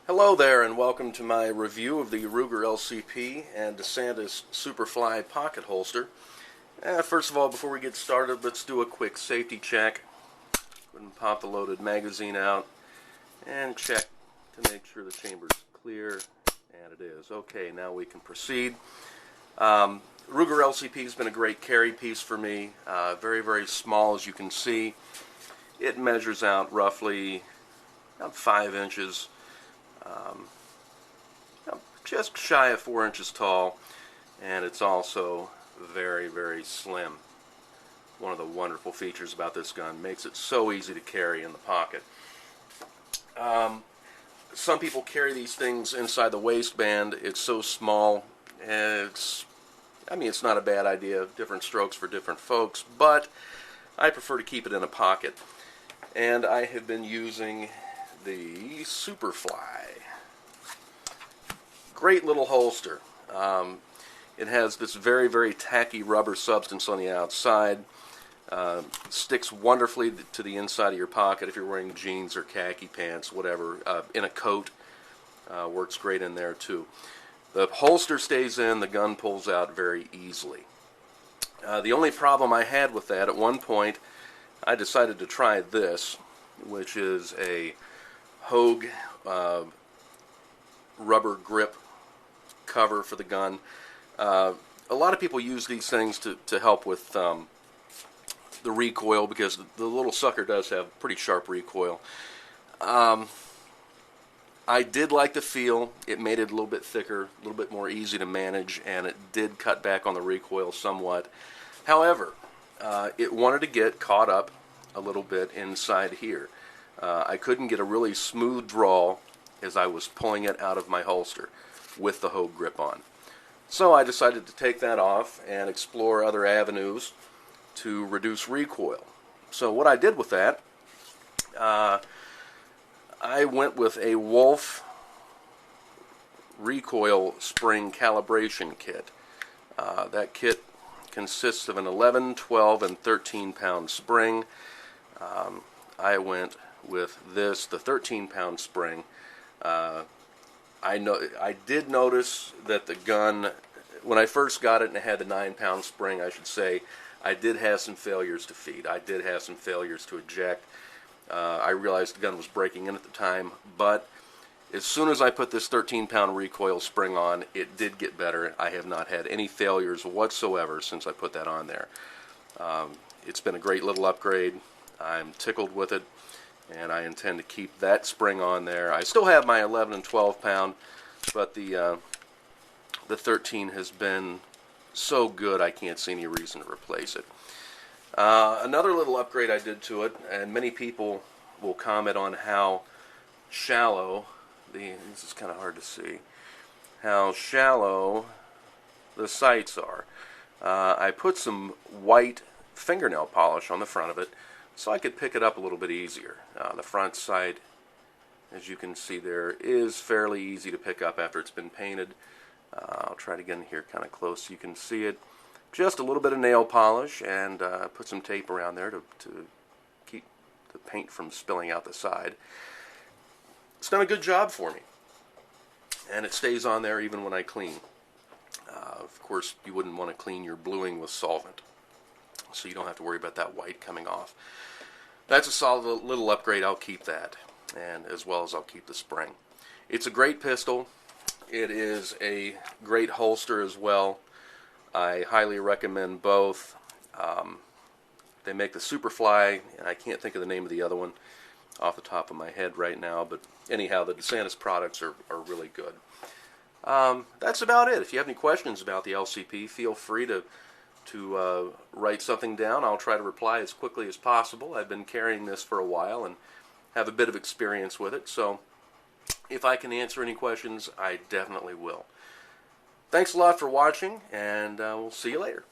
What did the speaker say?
Hello there, and welcome to my review of the Ruger LCP and DeSantis Superfly pocket holster. First of all, before we get started, let's do a quick safety check. Go ahead and pop the loaded magazine out and check to make sure the chamber's clear, and it is. Okay, now we can proceed. Ruger LCP has been a great carry piece for me. Very, very small, as you can see. It measures out roughly about 5 inches. Just shy of 4 inches tall, and it's also very, very slim. One of the wonderful features about this gun, makes it so easy to carry in the pocket. Some people carry these things inside the waistband. It's so small. It's not a bad idea. Different strokes for different folks, but I prefer to keep it in a pocket. And I have been using the Superfly. Great little holster. It has this very, very tacky rubber substance on the outside. Sticks wonderfully to the inside of your pocket if you're wearing jeans or khaki pants, whatever. In a coat, works great in there too. The holster stays in, the gun pulls out very easily. The only problem I had with that, at one point, I decided to try this, which is a Hogue rubber grip cover for the gun. A lot of people use these things to help with the recoil, because the little sucker does have pretty sharp recoil. I did like the feel. It made it a little bit thicker, a little bit more easy to manage, and it did cut back on the recoil somewhat. However, it wanted to get caught up a little bit inside here. I couldn't get a really smooth draw as I was pulling it out of my holster with the Hogue grip on. So I decided to take that off and explore other avenues to reduce recoil. So what I did with that, I went with a Wolf recoil spring calibration kit. That kit consists of an 11, 12, and 13 pound spring. I went with this, the 13-pound spring. I did notice that the gun, when I first got it and it had the 9-pound spring, I should say, I did have some failures to feed. I did have some failures to eject. I realized the gun was breaking in at the time, but as soon as I put this 13-pound recoil spring on, it did get better. I have not had any failures whatsoever since I put that on there. It's been a great little upgrade. I'm tickled with it, and I intend to keep that spring on there. I still have my 11 and 12 pound, but the 13 has been so good I can't see any reason to replace it. Another little upgrade I did to it, and many people will comment on how shallow, this is kind of hard to see, how shallow the sights are. I put some white fingernail polish on the front of it so I could pick it up a little bit easier. The front sight, as you can see there, is fairly easy to pick up after it's been painted. I'll try to get in here kind of close so you can see it. Just a little bit of nail polish, and put some tape around there to keep the paint from spilling out the side. It's done a good job for me, and it stays on there even when I clean. Of course, you wouldn't want to clean your bluing with solvent, so you don't have to worry about that white coming off. That's a solid little upgrade. I'll keep that, and as well as I'll keep the spring. It's a great pistol. It is a great holster as well. I highly recommend both. They make the Superfly, and I can't think of the name of the other one off the top of my head right now, but anyhow, the DeSantis products are really good. That's about it. If you have any questions about the LCP, feel free to write something down. I'll try to reply as quickly as possible. I've been carrying this for a while and have a bit of experience with it, so if I can answer any questions, I definitely will. Thanks a lot for watching, and we'll see you later.